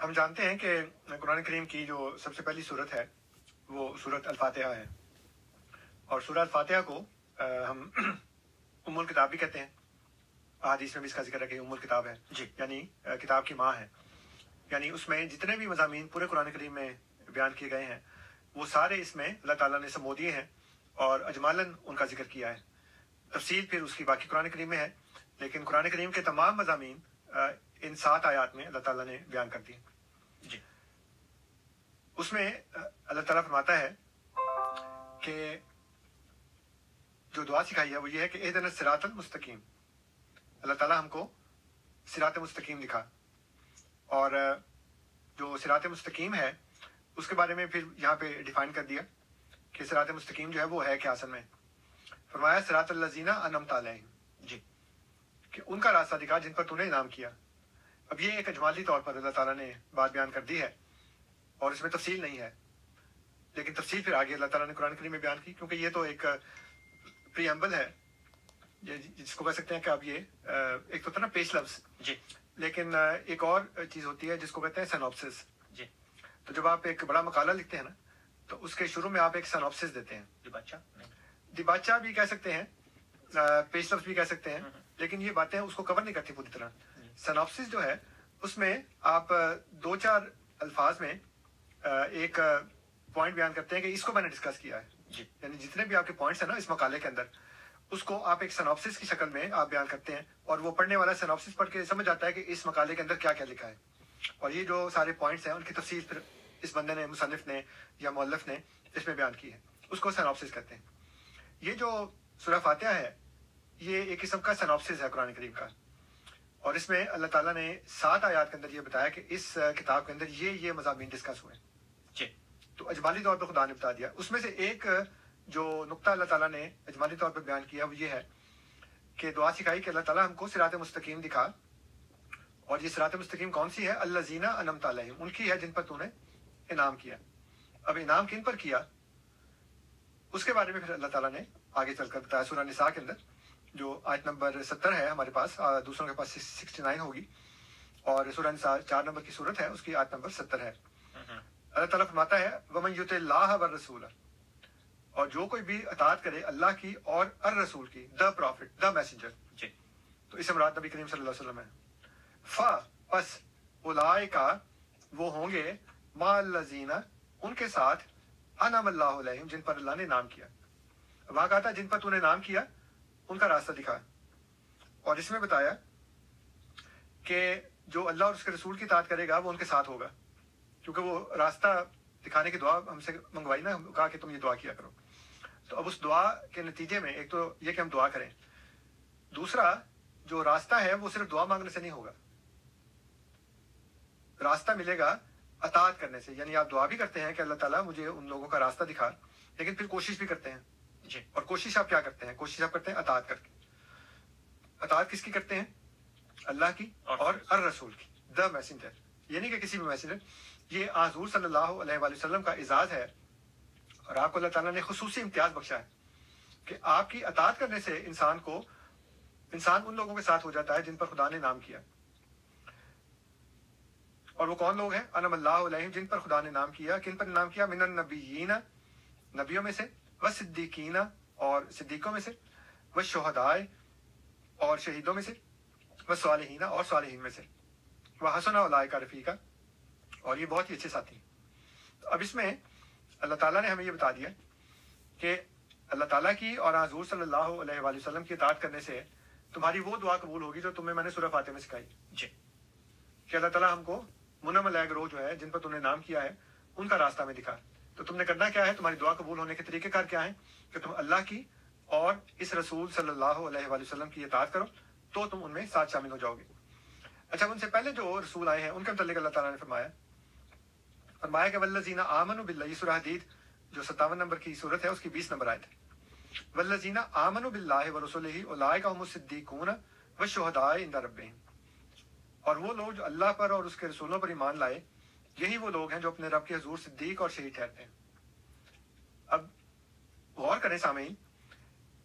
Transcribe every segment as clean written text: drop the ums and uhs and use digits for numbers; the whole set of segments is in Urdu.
ہم جانتے ہیں کہ قرآن کریم کی جو سب سے پہلی صورت ہے وہ صورت الفاتحہ ہے، اور سورہ الفاتحہ کو ہم ام الکتاب بھی کہتے ہیں. احادیث میں بھی اس کا ذکر ہے کہ ام الکتاب ہے، جی یعنی کتاب کی ماں ہے. یعنی اس میں جتنے بھی مضامین پورے قرآن کریم میں بیان کیے گئے ہیں وہ سارے اس میں اللہ تعالیٰ نے سمو دیے ہیں اور اجمالاً ان کا ذکر کیا ہے. تفصیل پھر اس کی باقی قرآن کریم میں ہے، لیکن قرآن کریم کے تمام مضامین ان 7 آیات میں اللہ تعالیٰ نے بیان کر دیے. جی اس میں اللہ تعالیٰ فرماتا ہے کہ جو دعا سکھائی ہے وہ یہ ہے کہ اہدنا الصراط المستقیم. اللہ تعالیٰ ہم کو صراط مستقیم دکھا، اور جو صراط مستقیم ہے اس کے بارے میں پھر یہاں پہ ڈیفائن کر دیا کہ صراط مستقیم جو ہے وہ ہے کیا اصل میں. فرمایا صراط الذین انعمت علیہم، جی کہ ان کا راستہ دکھا جن پر تو نے انعام کیا. اب یہ ایک اجمالی طور پر اللہ تعالیٰ نے بات بیان کر دی ہے اور اس میں تفصیل نہیں ہے، لیکن تفصیل پھر آگے اللہ تعالیٰ نے قرآن کریم میں بیان کی، کیونکہ یہ تو ایک پریمبل ہے جس کو کہہ سکتے ہیں کہ اب یہ ایک تو تھا نا پیش لفظ، جی لیکن ایک اور چیز ہوتی ہے جس کو کہتے ہیں سینوپسس. جی تو جب آپ ایک بڑا مقالہ لکھتے ہیں نا تو اس کے شروع میں آپ ایک سینوپسس دیتے ہیں. جی بادشاہ نہیں. دیباچہ بھی کہہ سکتے ہیں، پیش لفظ بھی کہہ سکتے ہیں، لیکن یہ باتیں اس کو کور نہیں کرتی پوری طرح. سینوپسس جو ہے اس میں آپ 2-4 الفاظ میں ایک پوائنٹ بیان کرتے ہیں کہ اس کو میں نے ڈسکس کیا ہے. جی یعنی جتنے بھی آپ کے پوائنٹس ہیں نا اس مقالے کے اندر اس کو آپ ایک سینوپسس کی شکل میں آپ بیان کرتے ہیں، اور وہ پڑھنے والا سینوپسس پڑھ کے سمجھ جاتا ہے کہ اس مقالے کے اندر کیا کیا لکھا ہے. اور یہ جو سارے پوائنٹس ہیں ان کی تفصیل پھر اس بندے نے، مصنف نے یا مؤلف نے اس میں بیان کی ہے، اس کو سینوپسس کہتے ہیں. یہ جو سورہ فاتحہ ہے یہ ایک قسم کا سینوپسس ہے قرآن کریم کا، اور اس میں اللہ تعالیٰ نے 7 آیات کے اندر یہ بتایا کہ اس کتاب کے اندر یہ مضامین ڈسکس ہوئے. جی تو اجمالی طور پہ خدا نے بتا دیا. اس میں سے ایک جو نقطہ اللہ تعالیٰ نے اجمالی طور پہ بیان کیا وہ یہ ہے کہ دعا سکھائی کہ اللہ تعالیٰ ہم کو صراط مستقیم دکھا، اور یہ صراط مستقیم کون سی ہے؟ الذین انعمت علیہم، ان کی ہے جن پر تو نے انعام کیا. اب انعام کن پر کیا اس کے بارے میں پھر اللہ تعالیٰ نے آگے چل کر بتایا سورہ نساء کے اندر، جو آیت نمبر 70 ہے ہمارے پاس، دوسروں کے پاس 69 ہوگی، اور سورہ نساء 4 نمبر کی صورت ہے، اس کی آیت نمبر 70 ہے. اللہ تعالیٰ فرماتا ہے وَمَن يُطِعِ اللَّهَ وَالرَّسُولَ، اور جو کوئی بھی اطاعت کرے اللہ کی اور الرسول کی، دا پروفٹ، دا میسنجر. جی تو اس مراد نبی کریم صلی اللہ علیہ وسلم ہے. پس اولئک وہ ہوں گے مع الذین، ان کے ساتھ انعم اللہ علیہم، جن پر اللہ نے انعام کیا. وہاں کہا تھا جن پر تو نے انعام کیا ان کا راستہ دکھا، اور اس میں بتایا کہ جو اللہ اور اس کے رسول کی اطاعت کرے گا وہ ان کے ساتھ ہوگا، کیونکہ وہ راستہ دکھانے کی دعا ہم سے منگوائی نا، کہا کہ تم یہ دعا کیا کرو. تو اب اس دعا کے نتیجے میں ایک تو یہ کہ ہم دعا کریں، دوسرا جو راستہ ہے وہ صرف دعا مانگنے سے نہیں ہوگا، راستہ ملے گا اطاعت کرنے سے. یعنی آپ دعا بھی کرتے ہیں کہ اللہ تعالیٰ مجھے ان لوگوں کا راستہ دکھا، لیکن پھر کوشش بھی کرتے ہیں. جی اور کوشش آپ کیا کرتے ہیں؟ کوشش آپ کرتے ہیں اطاعت کر کے. اطاعت کس کی کرتے ہیں؟ اللہ کی اور الرسول کی، دا میسنجر. یہ نہیں کہ کسی بھی میسنجر، یہ حضور صلی اللہ علیہ وآلہ وسلم کا اعزاز ہے، اور آپ کو اللہ تعالیٰ نے خصوصی امتیاز بخشا ہے کہ آپ کی اطاعت کرنے سے انسان ان لوگوں کے ساتھ ہو جاتا ہے جن پر خدا نے انعام کیا. اور وہ کون لوگ ہیں؟ انعم اللہ علیہم، جن پر خدا نے انعام کیا. کن پر انعام کیا؟ من النبیین، نبیوں میں سے، والصدیقین، اور صدیقوں میں سے، والشہداء، اور شہیدوں میں سے، والصالحین، اور صالحین میں سے، وحسن اولئک رفیقا، اور یہ بہت ہی اچھے ساتھی. اب اس میں اللہ تعالیٰ نے ہمیں یہ بتا دیا کہ اللہ تعالیٰ کی اور حضور صلی اللہ علیہ وآلہ وسلم کی اطاعت کرنے سے تمہاری وہ دعا قبول ہوگی جو تمہیں میں نے سورہ فاتحہ میں سکھائی. جی کہ اللہ تعالیٰ ہم کو منعم علیہ گروہ جو ہے جن پر تم نے نام کیا ہے ان کا راستہ میں دکھا. تو تم نے کرنا کیا ہے؟ تمہاری دعا قبول ہونے کے طریقہ کار کیا ہیں؟ کہ تم اللہ کی اور اس رسول صلی اللہ علیہ وآلہ وسلم کی اطاعت کرو تو تم ان میں ساتھ شامل ہو جاؤ گے. اچھا، ان سے پہلے جو رسول آئے ہیں ان کے متعلق اللہ تعالیٰ نے فرمایا کہ والذین آمنوا باللہ، یہ سورہ حدید جو 57 نمبر کی صورت ہے اس کی 20 نمبر آیت ہے. والذین آمنوا باللہ ورسولہ اولئک هم الصدیقون والشہداء عند ربہم، اور وہ لوگ جو اللہ پر اور اس کے رسولوں پر ایمان لائے یہی وہ لوگ ہیں جو اپنے رب کے حضور صدیق اور شہید ٹھہرتے ہیں. اب غور کریں سامعین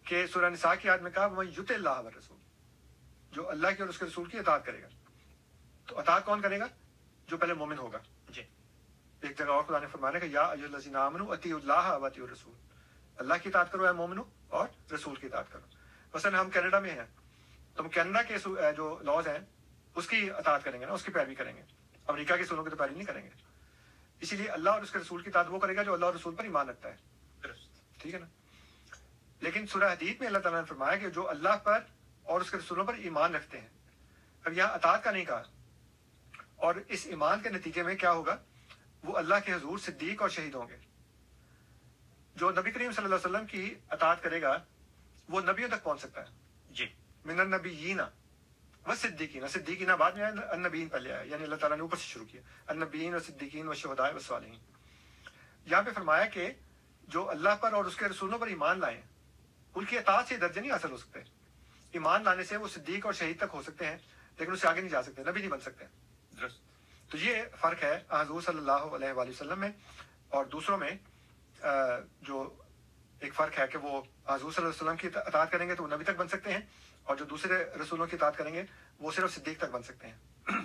کہ سورہ نساء کی آیت میں کہا وَمَن یُطِعِ اللَّهَ وَالرَّسُولَ، جو اللہ کی اور اس کے رسول کی اطاعت کرے گا. تو اطاعت کون کرے گا؟ جو پہلے مومن ہوگا. جی. ایک جگہ اور خدا نے فرمایا کہ یا ایھا الذین آمنوا اطیعوا اللہ و اطیعوا الرسول, اللہ کی اطاعت کرو اے مومنو اور رسول کی اطاعت کرو. مثلا ہم کینیڈا میں ہیں, تم کینیڈا کے جو لاز ہیں اس کی اطاعت کریں گے نا, اس کی پیروی کریں گے. امریکہ کے اصولوں کی تو پیروی نہیں کریں گے. اسی لیے اللہ اور اس کے رسول کی اطاعت وہ کرے گا جو اللہ اور رسول پر ایمان رکھتا ہے. ٹھیک ہے نا. لیکن سورہ حدید میں اللہ تعالیٰ نے فرمایا کہ جو اللہ پر اور اس کے رسولوں پر ایمان رکھتے ہیں. اب یہاں اطاعت کا نہیں کہا, اور اس ایمان کے نتیجے میں کیا ہوگا, وہ اللہ کے حضور صدیق اور شہید ہوں گے. جو نبی کریم صلی اللہ علیہ وسلم کی اطاعت کرے گا وہ نبیوں تک پہنچ سکتا ہے. جی. من النبیین و صدیقین, صدیقین بعد میں آیا, النبیین پہلے آیا, یعنی اللہ تعالیٰ نے اوپر سے شروع کیا, النبیین و صدیقین و شہداء و صالحین. یہاں پہ فرمایا کہ جو اللہ پر اور اس کے رسولوں پر ایمان لائیں ان کی اطاعت سے درجے نہیں حاصل ہو سکتے. ایمان لانے سے وہ صدیق اور شہید تک ہو سکتے ہیں لیکن اس سے آگے نہیں جا سکتے, نبی نہیں بن سکتے. تو یہ فرق ہے حضور صلی اللہ علیہ وآلہ وسلم میں اور دوسروں میں. جو ایک فرق ہے کہ وہ حضور صلی اللہ علیہ وسلم کی اطاعت کریں گے تو وہ نبی تک بن سکتے ہیں, اور جو دوسرے رسولوں کی اطاعت کریں گے وہ صرف صدیق تک بن سکتے ہیں.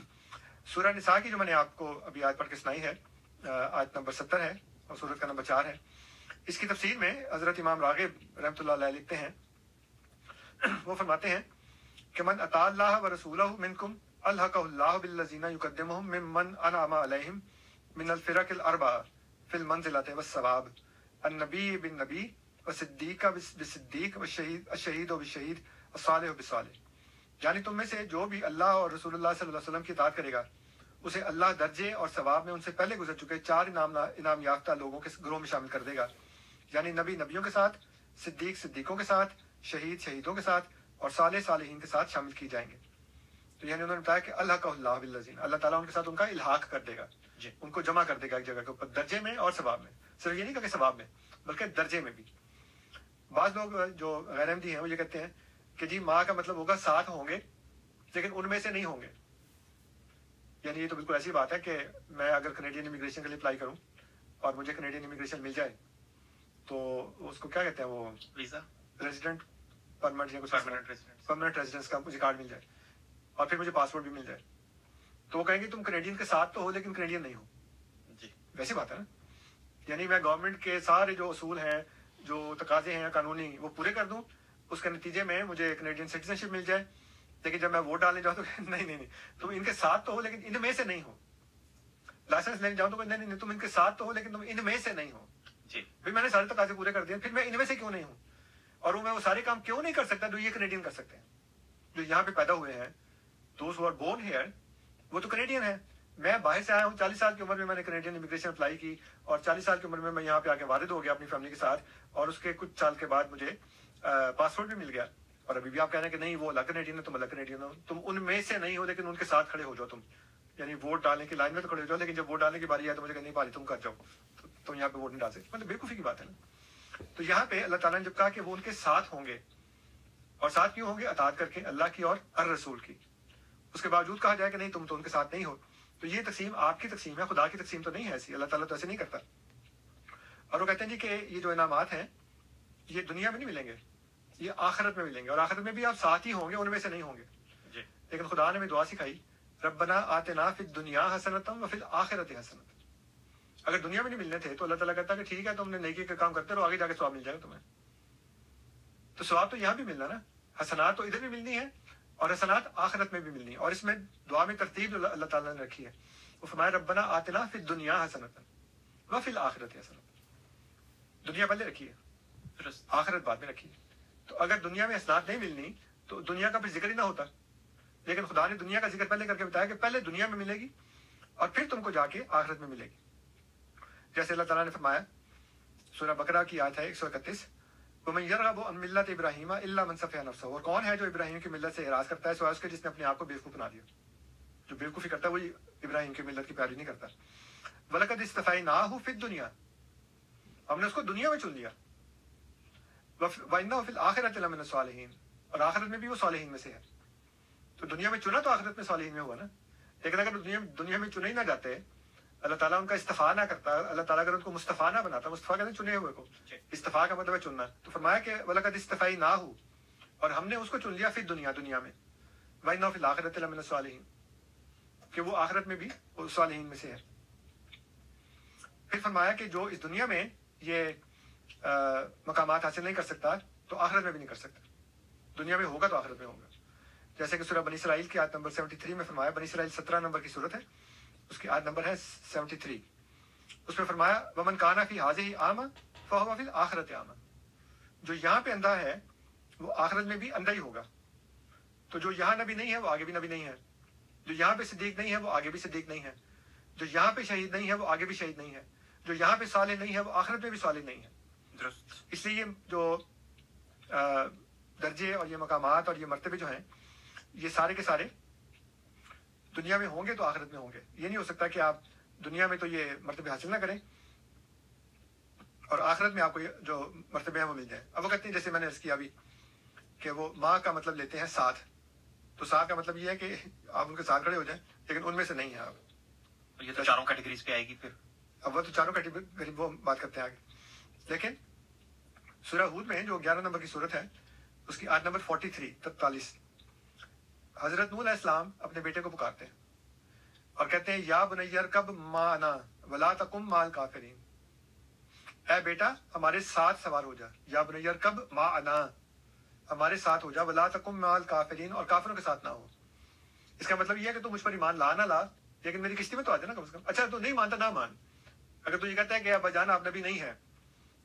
سورہ نساء کی جو میں نے آپ کو ابھی آیت پڑھ کے سنائی ہے, آیت نمبر 70 ہے اور سورت کا نمبر 4 ہے. اس کی تفسیر میں حضرت امام راغب رحمۃ اللہ علیہ لکھتے ہیں, وہ فرماتے ہیں کہ من اطاع اللہ و رسولہ منکم الحقہ اللہ بالذین یقدمہم ممن انعم علیہم من الفرق الاربعہ فی المنزلۃ والثواب, النبی بالنبی والصدیق بالصدیق والشہید بالشہید والصالح بالصالح. یعنی تم میں سے جو بھی اللہ اور رسول اللہ صلی اللہ علیہ وسلم کی اطاعت کرے گا اسے اللہ درجے اور ثواب میں ان سے پہلے گزر چکے 4 انعام یافتہ لوگوں کے گروہ میں شامل کر دے گا. یعنی نبی نبیوں کے ساتھ, صدیق صدیقوں کے ساتھ, شہید شہیدوں کے ساتھ اور صالح صالحین کے ساتھ شامل کی جائیں گے. تو یعنی انہوں نے بتایا کہ اللہ کا اللہ بالذین, اللہ تعالیٰ ان کے ساتھ ان کا الحاق کر دے گا, ان کو جمع کر دے گا ایک جگہ کے اوپر, درجے میں اور ثواب میں. صرف یہ نہیں کہ ثواب میں بلکہ درجے میں بھی. بعض لوگ جو غیر احمدی ہیں وہ یہ کہتے ہیں کہ جی ماں کا مطلب ہوگا 7 ہوں گے لیکن ان میں سے نہیں ہوں گے. یعنی یہ تو بالکل ایسی بات ہے کہ میں اگر کینیڈین امیگریشن کے لیے اپلائی کروں اور مجھے کینیڈین امیگریشن مل جائے تو اس کو کیا کہتے ہیں, وہ ویزا, ریزیڈنٹ پرمنٹ یا کچھ پرماننٹ ریزیڈنس کا مجھے کارڈ مل جائے اور پھر مجھے پاسپورٹ بھی مل جائے, تو وہ کہیں گے تم کینیڈین کے ساتھ تو ہو لیکن کینیڈین نہیں ہو. جی. ویسی بات ہے نا. یعنی میں گورنمنٹ کے سارے جو اصول ہیں, جو تقاضے ہیں قانونی, وہ پورے کر دوں, اس کے نتیجے میں مجھے کینیڈین سٹیزن شپ مل جائے, لیکن جب میں ووٹ ڈالنے جاؤں تو نہیں تم ان کے ساتھ تو ہو لیکن ان میں سے نہیں ہو. لائسنس لینے جاؤں تو نہیں تم ان کے ساتھ تو ہو لیکن تم ان میں سے نہیں ہو. جی. میں نے سارے تقاضے پورے کر دیے, پھر میں ان میں سے کیوں نہیں ہوں, اور میں وہ سارے کام کیوں نہیں کر سکتا جو یہ کینیڈین کر سکتے ہیں, جو یہاں پہ پیدا ہوئے ہیں. Those who are born here وہ تو کینیڈین ہیں. میں باہر سے آیا ہوں, 40 سال کی عمر میں نے کینیڈین امیگریشن اپلائی کی, اور 40 سال کی عمر میں یہاں پہ آ کے وارد ہو گیا اپنی فیملی کے ساتھ, اور اس کے کچھ سال کے بعد مجھے پاسپورٹ بھی مل گیا. اور ابھی بھی آپ کہہ رہے ہیں کہ نہیں وہ الگ کینیڈین ہے, تم الگ کینیڈین ہو, تم ان میں سے نہیں ہو لیکن ان کے ساتھ کھڑے ہو جاؤ. تم یعنی ووٹ ڈالنے کی لائن میں تو کھڑے ہو جاؤ, لیکن جب ووٹ ڈالنے کی باری ہے تو مجھے نہیں پاری تم کر جاؤ, تم یہاں پہ ووٹ نہیں ڈال سکتے. مطلب بیوقوفی کی بات ہے نا. تو یہاں پہ اللہ تعالیٰ نے جب کہا کہ وہ ان کے ساتھ ہوں گے, اور ساتھ کیوں ہوں گے, اطاعت کر کے اللہ کی اور الرسول کی, اس کے باوجود کہا جائے کہ نہیں تم تو ان کے ساتھ نہیں ہو. تو یہ تقسیم آپ کی تقسیم ہے, خدا کی تقسیم تو نہیں ہے ایسی. اللہ تعالیٰ تو ایسے نہیں کرتا. اور وہ کہتے ہیں جی کہ یہ جو انعامات ہیں یہ دنیا میں نہیں ملیں گے, یہ آخرت میں ملیں گے, اور آخرت میں بھی آپ ساتھ ہی ہوں گے, ان میں سے نہیں ہوں گے. جی. لیکن خدا نے ہمیں دعا سکھائی, ربنا آتنا فی الدنیا حسنۃ وفی الآخرۃ حسنۃ. اگر دنیا میں نہیں ملنے تھے تو اللہ تعالیٰ کہتا ہے کہ ٹھیک ہے تم نے نیکی کا کام کرتے رہو, آگے جا کے ثواب مل جائے گا تمہیں. تو ثواب تو یہاں بھی ملنا نا, حسنات تو ادھر بھی ملنی ہے اور حسنات آخرت میں بھی ملنی ہے. اور اس میں دعا میں ترتیب اللہ تعالیٰ نے رکھی ہے. وہ فرمایا ربنا آتنا فی الدنیا حسنۃ وفی الآخرۃ حسنۃ. دنیا پہلے رکھی ہے, آخرت بعد میں رکھی ہے. تو اگر دنیا میں حسنات نہیں ملنی تو دنیا کا پھر ذکر ہی نہ ہوتا. لیکن خدا نے دنیا کا ذکر پہلے کر کے بتایا کہ پہلے دنیا میں ملے گی اور پھر تم کو جا کے آخرت میں ملے گی. جیسے اللہ تعالیٰ نے فرمایا سورہ بقرہ کی آیت ہے 131, وَمَن يَرْغَبُ عَن مِّلَّةِ إِبْرَاهِيمَ إِلَّا مَن سَفِهَ نَفْسَهُ. اور کون ہے جو ابراہیم کی ملت سے اعراض کرتا ہے سوائے اس کے جس نے اپنے آپ کو بیوقوف بنا دیا. جو بیوقوفی کرتا ہے وہی ابراہیم کی ملت کی پیروی نہیں کرتا. وَلَقَدِ اسْتَفَيْنَاهُ فِي الدُّنْيَا, ہم نے اس کو دنیا میں چن لیا. وَإِنَّهُ فِي الْآخِرَةِ لَمِنَ الصَّالِحِينَ, اور آخرت میں بھی وہ صالحین میں سے ہے. تو دنیا میں چنا تو آخرت میں صالحین میں ہوا نا. لیکن اگر دنیا میں چنے ہی نہ جاتے, اللہ تعالیٰ ان کا استفاء نہ کرتا, اللہ تعالیٰ اگر ان کو مصطفیٰ نہ بناتا, مصطفیٰ کہتے ہیں چنے ہوئے کو, استفاء کا مطلب ہے چننا. تو فرمایا کہ وَلَقَدِ اسْتَفَيْنَاهُ, اور ہم نے اس کو چن لیا فی دنیا, دنیا میں. وَإِنَّهُ فِي الْآخِرَةِ لَمِنَ الصَّالِحِينَ. کہ وہ آخرت میں بھی صالحین میں سے ہے. پھر فرمایا کہ جو اس دنیا میں یہ مقامات حاصل نہیں کر سکتا تو آخرت میں بھی نہیں کر سکتا. دنیا میں ہوگا تو آخرت میں ہوگا. جیسے کہ سورہ بنی اسرائیل کی آیت نمبر 73 میں فرمایا, بنی اسرائیل 17 نمبر کی صورت ہے, اس کی آیت نمبر ہے 73. اس میں فرمایا ومن کان فی ہذہ اعمی فہو فی الآخرۃ اعمی, جو یہاں پہ اندھا ہے وہ آخرت میں بھی اندھا ہی ہوگا. تو جو یہاں نبی نہیں ہے وہ آگے بھی نبی نہیں ہے, جو یہاں پہ صدیق نہیں ہے وہ آگے بھی صدیق نہیں ہے, جو یہاں پہ شہید نہیں ہے وہ آگے بھی شہید نہیں ہے, جو یہاں پہ صالح نہیں ہے وہ آخرت میں بھی صالح نہیں ہے. اس لیے یہ جو درجے اور یہ مقامات اور یہ مرتبے جو ہیں یہ سارے کے سارے دنیا میں ہوں گے تو آخرت میں ہوں گے. یہ نہیں ہو سکتا کہ آپ دنیا میں تو یہ مرتبے حاصل نہ کریں اور آخرت میں آپ کو جو مرتبے ہیں وہ مل جائیں. اب وہ کہتے ہیں جیسے میں نے عرض کیا ابھی کہ وہ ماں کا مطلب لیتے ہیں ساتھ, تو ساتھ کا مطلب یہ ہے کہ آپ ان کے ساتھ کھڑے ہو جائیں لیکن ان میں سے نہیں ہیں آپ. یہ تو چاروں کیٹیگریز پہ آئے گی. پھر اب وہ تو چاروں کیٹیگری وہ بات کرتے ہیں آگے. لیکن سورہ ہود میں جو 11 نمبر کی صورت ہے اس کی آیت نمبر 43 حضرت نوح علیہ السلام اپنے بیٹے کو پکارتے ہیں اور کہتے ہیں یا بنی ارکب معنا ولا تکن مع الکافرین, اے بیٹا ہمارے ساتھ سوار ہو جا, یا بنی ارکب معنا ہمارے ساتھ ہو جا, ولا تکن مع الکافرین اور کافروں کے ساتھ نہ ہو. اس کا مطلب یہ ہے کہ تو مجھ پر ایمان لا نہ لا لیکن میری کشتی میں تو آ جا نا کم سے کم. اچھا تو نہیں مانتا نہ مان, اگر تو یہ کہتا ہے کہ ابا جان آپ نبی نہیں ہے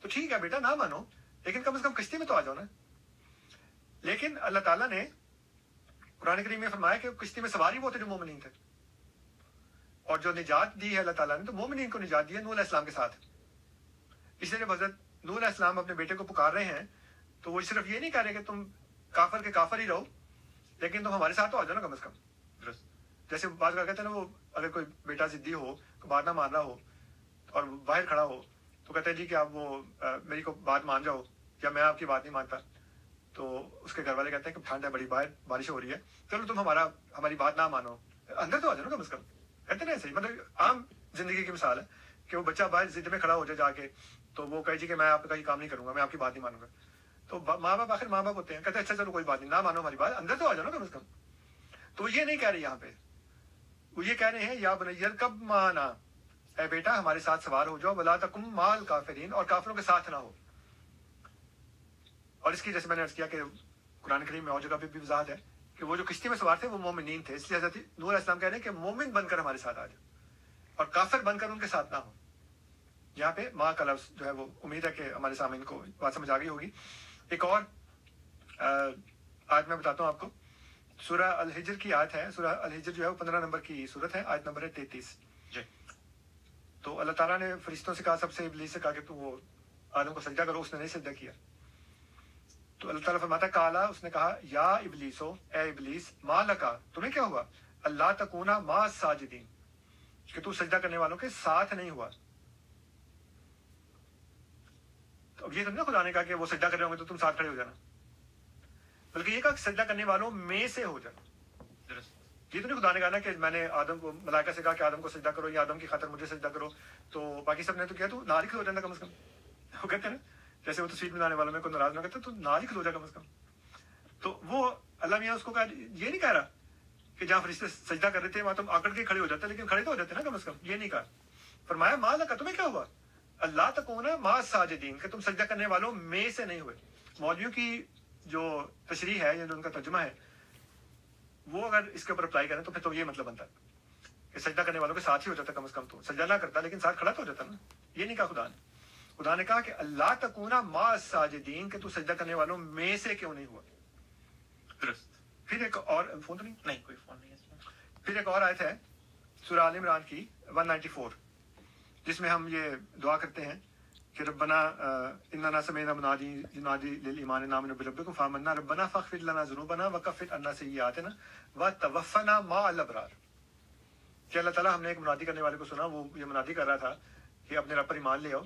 تو ٹھیک ہے بیٹا نہ مانو لیکن کم از کم کشتی میں تو آ جاؤ نا. لیکن اللہ تعالیٰ نے قرآن کریم میں فرمایا کہ کشتی میں سواری وہ تھے جو مومنین تھے, اور جو نجات دی ہے اللہ تعالیٰ نے تو مومنین کو نجات دی ہے نوح علیہ السلام کے ساتھ. اس لیے جب حضرت نوح علیہ السلام اپنے بیٹے کو پکار رہے ہیں تو وہ صرف یہ نہیں کہہ رہے کہ تم کافر کے کافر ہی رہو لیکن تم ہمارے ساتھ تو آ جاؤ نا کم از کم. جیسے بعض بار کہتے ہیں نا وہ اگر کوئی بیٹا ضدی ہو, بات نہ مان رہا ہو اور باہر کھڑا ہو تو کہتے ہیں جی کہ آپ وہ میری کو بات مان جاؤ یا میں آپ کی بات نہیں مانتا, تو اس کے گھر والے کہتے ہیں کہ ٹھنڈ ہے بڑی, باہر بارش ہو رہی ہے, چلو تم ہماری بات نہ مانو, اندر تو آ جاؤ نا کم از کم. کہتے ہیں ایسے ہی, مطلب عام زندگی کی مثال ہے کہ وہ بچہ باہر ضد میں کھڑا ہو جائے جا کے تو وہ کہے جی کہ میں آپ کا یہ کام نہیں کروں گا, میں آپ کی بات نہیں مانوں گا. تو ماں باپ آخر ماں باپ ہوتے ہیں, کہتے ہیں اچھا چلو کوئی بات نہیں, نہ مانو ہماری بات, اندر تو آ جاؤ نا کم از کم. تو وہ یہ نہیں کہہ رہے یہاں پہ, وہ یہ کہہ رہے ہیں یا بنی ارکب معنا, اے بیٹا ہمارے ساتھ سوار ہو جاؤ, ولا تکن مع الکافرین اور کافروں کے ساتھ نہ ہو. اور اس کی جیسے میں نے عرض کیا کہ قرآن کریم میں اور جگہ پہ بھی وضاحت ہے کہ وہ جو کشتی میں سوار تھے وہ مومنین تھے, اس لیے حضرت نوح علیہ السلام کہہ رہے ہیں کہ مومن بن کر ہمارے ساتھ آ جاؤ اور کافر بن کر ان کے ساتھ نہ ہو. یہاں پہ ماں کا لفظ جو ہے وہ امید ہے کہ ہمارے سامنے کو بات سمجھ آ گئی ہوگی. ایک اور آیت میں بتاتا ہوں آپ کو, سورہ الحجر کی آیت ہے. سورہ الحجر جو ہے وہ 15 نمبر کی صورت ہے, آیت نمبر ہے 33. تو اللہ تعالیٰ نے فرشتوں سے کہا, سب سے ابلیس سے کہا کہ تو وہ آدم کو سجدہ کرو, اس نے نہیں سجدہ کیا. تو اللہ تعالیٰ فرماتا کالا, اس نے کہا یا ابلیسو, اے ابلیس, ما لکا تمہیں کیا ہوا, اللہ تکونا مع الساجدین, کہ تو سجدہ کرنے والوں کے ساتھ نہیں ہوا. تو اب یہ تو نہیں خدا نے کہا کہ وہ سجدہ کر رہے ہوں گے تو تم ساتھ کھڑے ہو جانا, بلکہ یہ کہا کہ سجدہ کرنے والوں میں سے ہو جانا. یہ تو نہیں خدا نے کہا نا کہ میں نے آدم کو, ملائکہ سے کہا کہ آدم کو سجدہ کرو یا آدم کی خاطر مجھے سجدہ کرو, تو باقی سب نے تو کیا, تو نال ہی کھلو جانا کم از کم. وہ کہتے ہیں نا جیسے وہ تصویر بنانے والوں میں کوئی ناراض نہ کرتے تو نال ہی کھلو جا کم از کم. تو وہ اللہ میاں اس کو کہا, یہ نہیں کہہ رہا کہ جہاں فرشتے سجدہ کر رہے تھے وہاں تم آکڑ کے کھڑے ہو جاتے, لیکن کھڑے تو ہو جاتے نا کم از کم. یہ نہیں کہا, فرمایا ما لکا تمہیں کیا ہوا, اللہ تکونا مع الساجدین, کہ تم سجدہ کرنے والوں میں سے نہیں ہوئے. مولویوں کی جو تشریح ہے یا جو ان کا ترجمہ ہے وہ اگر اس کے اوپر اپلائی کریں تو پھر تو یہ مطلب بنتا ہے کہ سجدہ کرنے والوں کے ساتھ ہی ہو جاتا, کم از کم تو سجدہ نہ کرتا لیکن ساتھ کھڑا تو ہو جاتا نا. یہ نہیں کہا خدا نے. خدا نے کہا کہ اللہ تکونا مع الساجدین, کہ تو سجدہ کرنے والوں میں سے کیوں نہیں ہوا. درست. پھر ایک اور فون تو نہیں, کوئی فون نہیں ہے. پھر ایک اور آیت ہے سورہ آل عمران کی 194, جس میں ہم یہ دعا کرتے ہیں کہ ربنا اننا سمعنا منادی ینادی للایمان ان آمنوا بربکم فآمنا ربنا فاغفر لنا ذنوبنا وکفر عنا سیئاتنا وتوفنا مع الابرار. کہ اللہ تعالیٰ, ہم نے ایک منادی کرنے والے کو سنا, وہ یہ منادی کر رہا تھا کہ اپنے رب پر ایمان لے آؤ,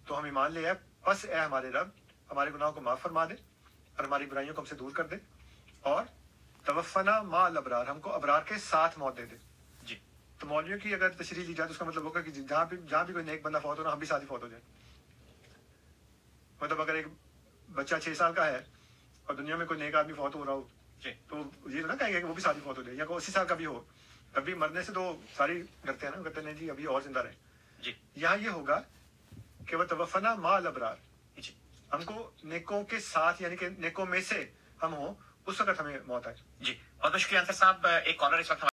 تو ہم ایمان لے آئے, بس اے ہمارے رب ہمارے گناہوں کو معاف فرما دے اور ہماری برائیوں کو ہم سے دور کر دے, اور توفنا مع الابرار, ہم کو ابرار کے ساتھ موت دے دے. جی. تو مولویوں کی اگر تشریح لی جائے تو اس کا مطلب ہوگا کہ جہاں بھی کوئی نیک بندہ فوت ہو نا, ہم بھی ساتھ ہی فوت ہو جائیں. مطلب اگر ایک بچہ 6 سال کا ہے اور دنیا میں کوئی نیک آدمی فوت ہو رہا ہو تو یہ تو نہ کہیں گے کہ وہ بھی ساتھ ہی فوت ہو جائے, یا کوئی 80 سال کا بھی ہو تبھی مرنے سے تو ساری ڈرتے ہیں نا, کہتے ہیں جی ابھی اور زندہ رہیں. جی یہاں یہ ہوگا کہ وہ توفنا مع الابرار, جی ہم کو نیکوں کے ساتھ یعنی کہ نیکوں میں سے ہم ہوں اس وقت ہمیں موت آئے. جی, بہت بہت شکریہ انصر صاحب. ایک کالر اس وقت